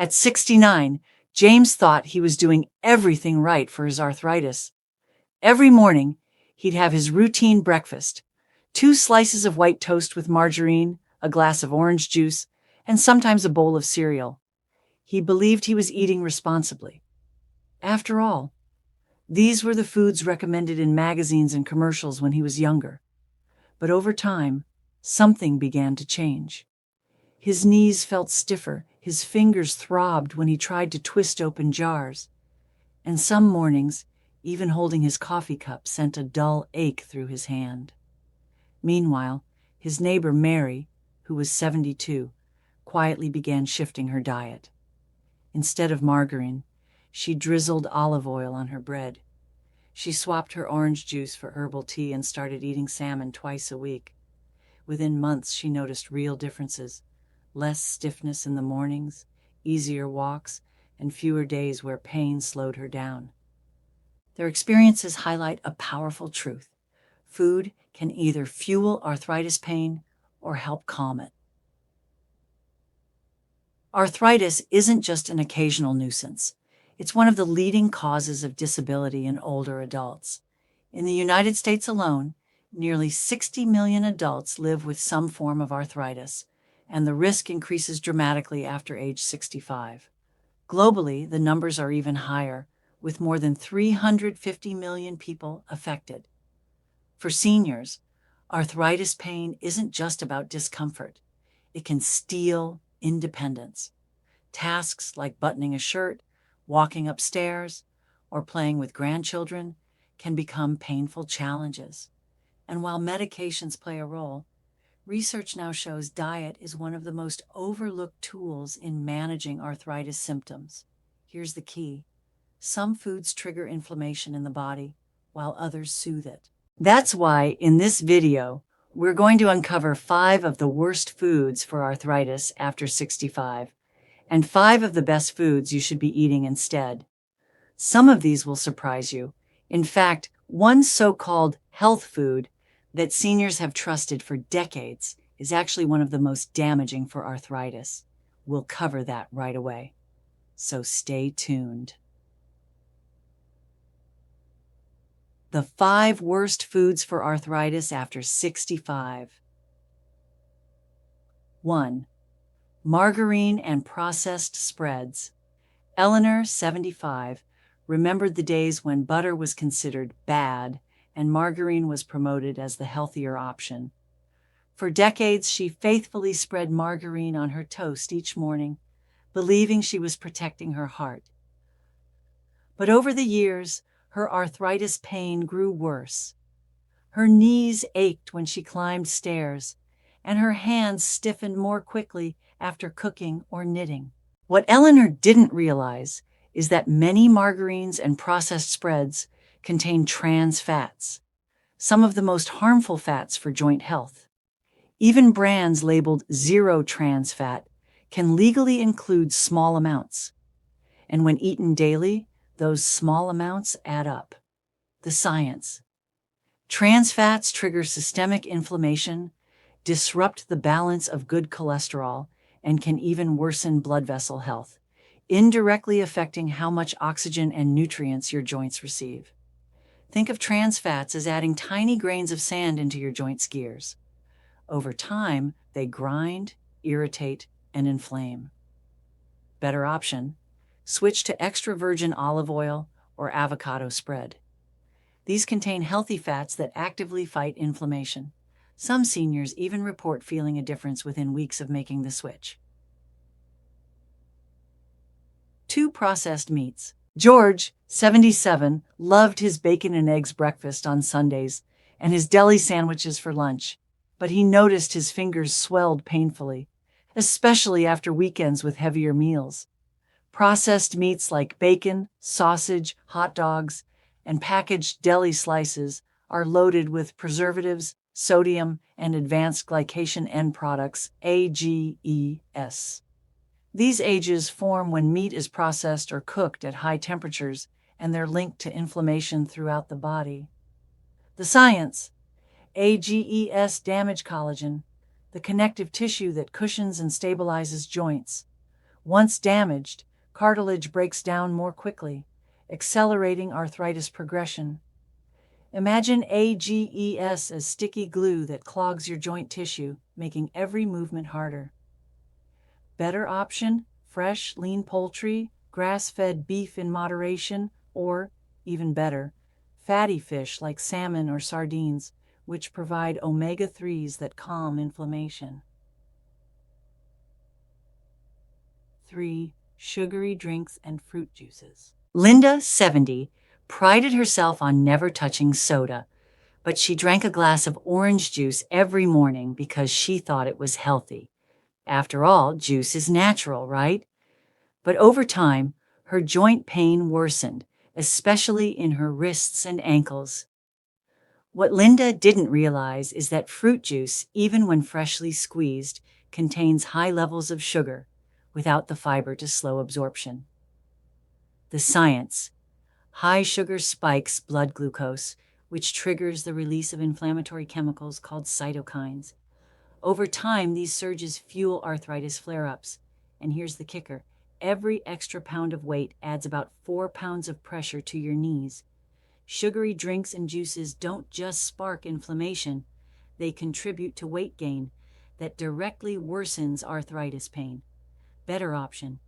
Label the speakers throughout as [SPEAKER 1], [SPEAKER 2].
[SPEAKER 1] At 69, James thought he was doing everything right for his arthritis. Every morning, he'd have his routine breakfast: 2 slices of white toast with margarine, a glass of orange juice, and sometimes a bowl of cereal. He believed he was eating responsibly. After all, these were the foods recommended in magazines and commercials when he was younger. But over time, something began to change. His knees felt stiffer, his fingers throbbed when he tried to twist open jars, and some mornings, even holding his coffee cup sent a dull ache through his hand. Meanwhile, his neighbor Mary, who was 72, quietly began shifting her diet. Instead of margarine, she drizzled olive oil on her bread. She swapped her orange juice for herbal tea and started eating salmon twice a week. Within months, she noticed real differences: less stiffness in the mornings, easier walks, and fewer days where pain slowed her down. Their experiences highlight a powerful truth: food can either fuel arthritis pain or help calm it. Arthritis isn't just an occasional nuisance. It's one of the leading causes of disability in older adults. In the United States alone, nearly 60 million adults live with some form of arthritis, and the risk increases dramatically after age 65. Globally, the numbers are even higher, with more than 350 million people affected. For seniors, arthritis pain isn't just about discomfort. It can steal independence. Tasks like buttoning a shirt, walking upstairs, or playing with grandchildren can become painful challenges. And while medications play a role, research now shows diet is one of the most overlooked tools in managing arthritis symptoms. Here's the key: some foods trigger inflammation in the body, while others soothe it. That's why in this video, we're going to uncover 5 of the worst foods for arthritis after 65, and 5 of the best foods you should be eating instead. Some of these will surprise you. In fact, one so-called health food that seniors have trusted for decades is actually one of the most damaging for arthritis. We'll cover that right away. So stay tuned. The 5 worst foods for arthritis after 65. 1. Margarine and processed spreads. Eleanor, 75, remembered the days when butter was considered bad and margarine was promoted as the healthier option. For decades, she faithfully spread margarine on her toast each morning, believing she was protecting her heart. But over the years, her arthritis pain grew worse. Her knees ached when she climbed stairs, and her hands stiffened more quickly after cooking or knitting. What Eleanor didn't realize is that many margarines and processed spreads contain trans fats, some of the most harmful fats for joint health. Even brands labeled zero trans fat can legally include small amounts. And when eaten daily, those small amounts add up. The science: trans fats trigger systemic inflammation, disrupt the balance of good cholesterol, and can even worsen blood vessel health, indirectly affecting how much oxygen and nutrients your joints receive. Think of trans fats as adding tiny grains of sand into your joint's gears. Over time, they grind, irritate, and inflame. Better option: switch to extra virgin olive oil or avocado spread. These contain healthy fats that actively fight inflammation. Some seniors even report feeling a difference within weeks of making the switch. 2. Processed meats. George, 77, loved his bacon and eggs breakfast on Sundays and his deli sandwiches for lunch, but he noticed his fingers swelled painfully, especially after weekends with heavier meals. Processed meats like bacon, sausage, hot dogs, and packaged deli slices are loaded with preservatives, sodium, and advanced glycation end products, AGEs. These AGEs form when meat is processed or cooked at high temperatures, and they're linked to inflammation throughout the body. The science: AGEs damage collagen, the connective tissue that cushions and stabilizes joints. Once damaged, cartilage breaks down more quickly, accelerating arthritis progression. Imagine AGES as sticky glue that clogs your joint tissue, making every movement harder. Better option: fresh, lean poultry, grass-fed beef in moderation, or, even better, fatty fish like salmon or sardines, which provide omega-3s that calm inflammation. 3. Sugary drinks and fruit juices. Linda, 70, prided herself on never touching soda, but she drank a glass of orange juice every morning because she thought it was healthy. After all, juice is natural, right? But over time, her joint pain worsened, especially in her wrists and ankles. What Linda didn't realize is that fruit juice, even when freshly squeezed, contains high levels of sugar without the fiber to slow absorption. The science: high sugar spikes blood glucose, which triggers the release of inflammatory chemicals called cytokines. Over time, these surges fuel arthritis flare-ups. And here's the kicker: every extra pound of weight adds about 4 pounds of pressure to your knees. Sugary drinks and juices don't just spark inflammation, they contribute to weight gain that directly worsens arthritis pain. Better option: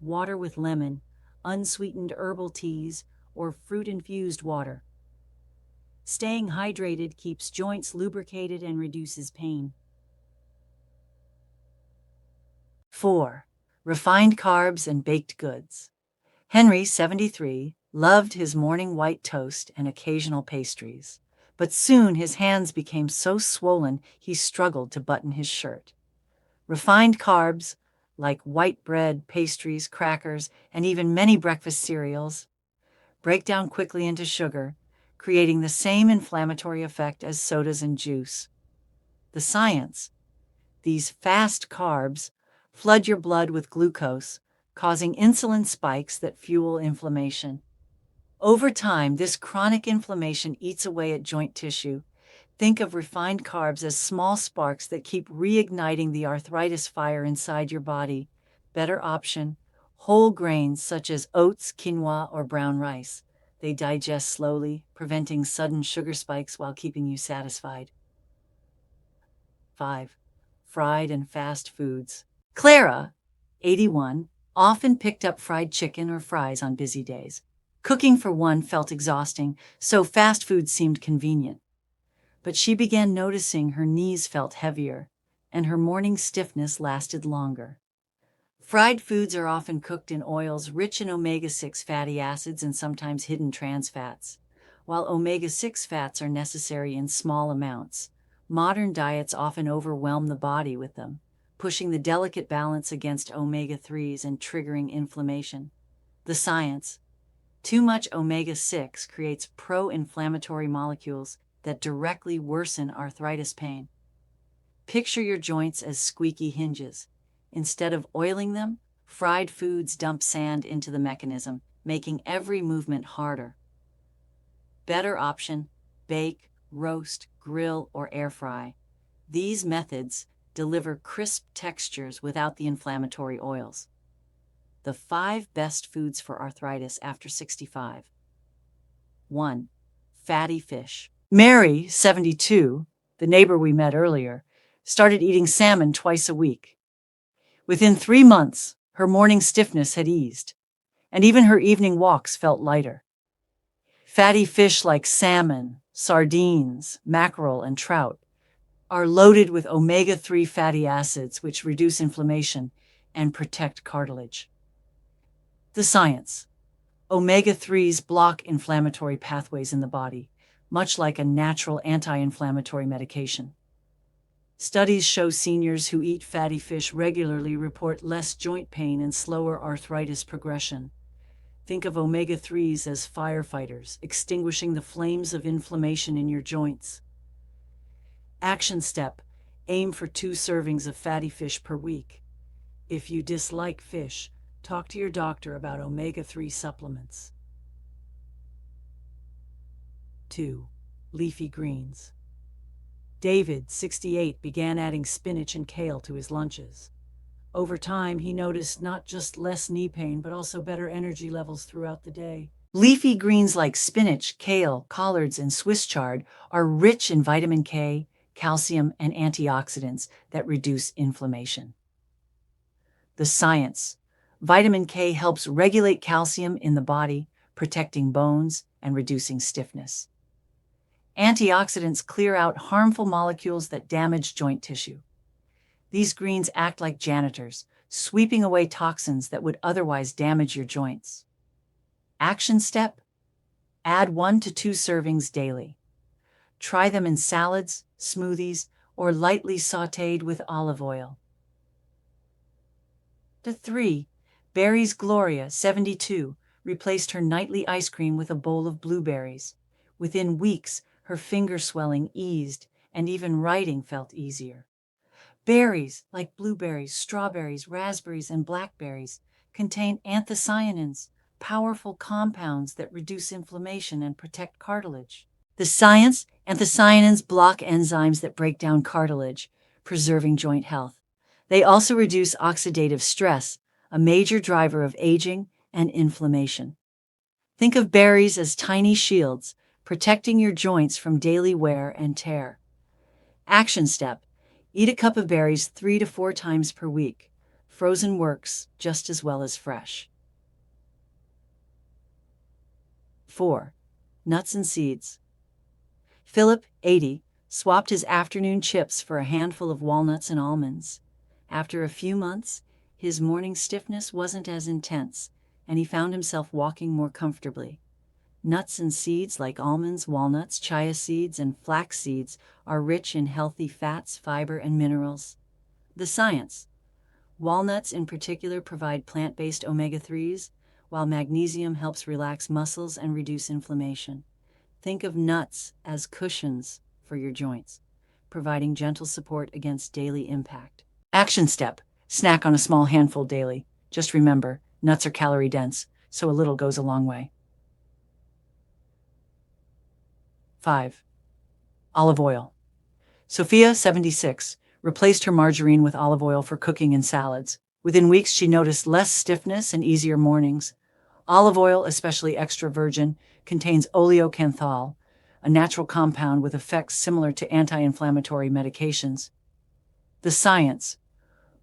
[SPEAKER 1] water with lemon, unsweetened herbal teas, or fruit-infused water. Staying hydrated keeps joints lubricated and reduces pain. 4. Refined carbs and baked goods. Henry, 73, loved his morning white toast and occasional pastries, but soon his hands became so swollen he struggled to button his shirt. Refined carbs, like white bread, pastries, crackers, and even many breakfast cereals, break down quickly into sugar, creating the same inflammatory effect as sodas and juice. The science: these fast carbs flood your blood with glucose, causing insulin spikes that fuel inflammation. Over time, this chronic inflammation eats away at joint tissue. Think of refined carbs as small sparks that keep reigniting the arthritis fire inside your body. Better option: whole grains such as oats, quinoa, or brown rice. They digest slowly, preventing sudden sugar spikes while keeping you satisfied. 5. Fried and fast foods. Clara, 81, often picked up fried chicken or fries on busy days. Cooking for one felt exhausting, so fast food seemed convenient. But she began noticing her knees felt heavier, and her morning stiffness lasted longer. Fried foods are often cooked in oils rich in omega-6 fatty acids and sometimes hidden trans fats. While omega-6 fats are necessary in small amounts, modern diets often overwhelm the body with them, pushing the delicate balance against omega-3s and triggering inflammation. The science: too much omega-6 creates pro-inflammatory molecules that directly worsen arthritis pain. Picture your joints as squeaky hinges. Instead of oiling them, fried foods dump sand into the mechanism, making every movement harder. Better option: bake, roast, grill, or air fry. These methods deliver crisp textures without the inflammatory oils. The 5 best foods for arthritis after 65. 1. Fatty fish. Mary, 72, the neighbor we met earlier, started eating salmon twice a week. Within 3 months, her morning stiffness had eased, and even her evening walks felt lighter. Fatty fish like salmon, sardines, mackerel, and trout are loaded with omega-3 fatty acids, which reduce inflammation and protect cartilage. The science: omega-3s block inflammatory pathways in the body, much like a natural anti-inflammatory medication. Studies show seniors who eat fatty fish regularly report less joint pain and slower arthritis progression. Think of omega-3s as firefighters, extinguishing the flames of inflammation in your joints. Action step: aim for 2 servings of fatty fish per week. If you dislike fish, talk to your doctor about omega-3 supplements. 2. Leafy greens. David, 68, began adding spinach and kale to his lunches. Over time, he noticed not just less knee pain, but also better energy levels throughout the day. Leafy greens like spinach, kale, collards, and Swiss chard are rich in vitamin K, calcium, and antioxidants that reduce inflammation. The science. Vitamin K helps regulate calcium in the body, protecting bones and reducing stiffness. Antioxidants clear out harmful molecules that damage joint tissue. These greens act like janitors, sweeping away toxins that would otherwise damage your joints. Action step: add 1 to 2 servings daily. Try them in salads, smoothies, or lightly sautéed with olive oil. 3. Berries Gloria, 72, replaced her nightly ice cream with a bowl of blueberries. Within weeks, her finger swelling eased, and even writing felt easier. Berries, like blueberries, strawberries, raspberries, and blackberries, contain anthocyanins, powerful compounds that reduce inflammation and protect cartilage. The science: anthocyanins block enzymes that break down cartilage, preserving joint health. They also reduce oxidative stress, a major driver of aging and inflammation. Think of berries as tiny shields, protecting your joints from daily wear and tear. Action step: eat a cup of berries 3 to 4 times per week. Frozen works just as well as fresh. 4. Nuts and seeds. Philip, 80, swapped his afternoon chips for a handful of walnuts and almonds. After a few months, his morning stiffness wasn't as intense, and he found himself walking more comfortably. Nuts and seeds like almonds, walnuts, chia seeds, and flax seeds are rich in healthy fats, fiber, and minerals. The science. Walnuts in particular provide plant-based omega-3s, while magnesium helps relax muscles and reduce inflammation. Think of nuts as cushions for your joints, providing gentle support against daily impact. Action step: snack on a small handful daily. Just remember, nuts are calorie dense, so a little goes a long way. 5. Olive oil. Sophia, 76, replaced her margarine with olive oil for cooking and salads. Within weeks, she noticed less stiffness and easier mornings. Olive oil, especially extra virgin, contains oleocanthal, a natural compound with effects similar to anti-inflammatory medications. The science.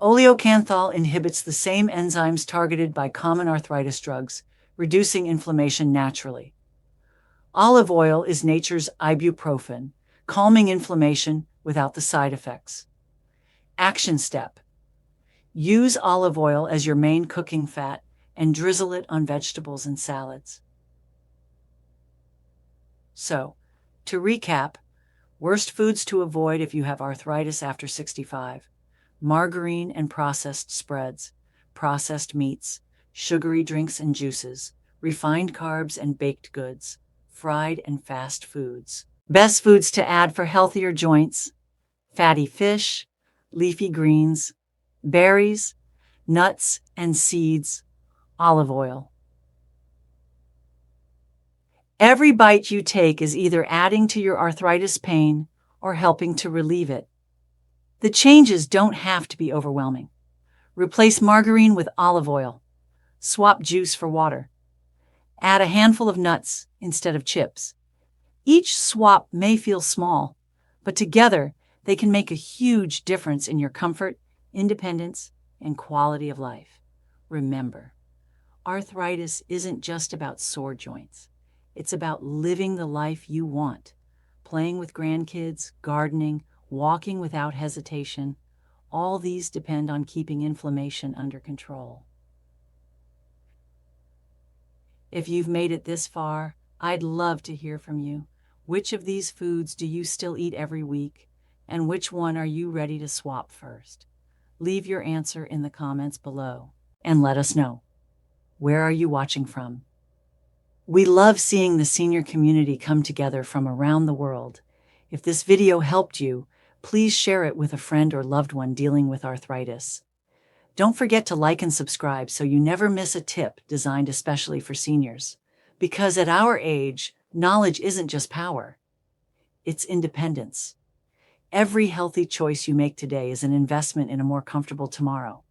[SPEAKER 1] Oleocanthal inhibits the same enzymes targeted by common arthritis drugs, reducing inflammation naturally. Olive oil is nature's ibuprofen, calming inflammation without the side effects. Action step: use olive oil as your main cooking fat and drizzle it on vegetables and salads. So, to recap, worst foods to avoid if you have arthritis after 65. Margarine and processed spreads, processed meats, sugary drinks and juices, refined carbs and baked goods, fried and fast foods. Best foods to add for healthier joints: fatty fish, leafy greens, berries, nuts and seeds, olive oil. Every bite you take is either adding to your arthritis pain or helping to relieve it. The changes don't have to be overwhelming. Replace margarine with olive oil. Swap juice for water. Add a handful of nuts instead of chips. Each swap may feel small, but together they can make a huge difference in your comfort, independence, and quality of life. Remember, arthritis isn't just about sore joints. It's about living the life you want, playing with grandkids, gardening, walking without hesitation. All these depend on keeping inflammation under control. If you've made it this far, I'd love to hear from you. Which of these foods do you still eat every week? And which one are you ready to swap first? Leave your answer in the comments below and let us know. Where are you watching from? We love seeing the senior community come together from around the world. If this video helped you, please share it with a friend or loved one dealing with arthritis. Don't forget to like and subscribe so you never miss a tip designed especially for seniors. Because at our age, knowledge isn't just power, it's independence. Every healthy choice you make today is an investment in a more comfortable tomorrow.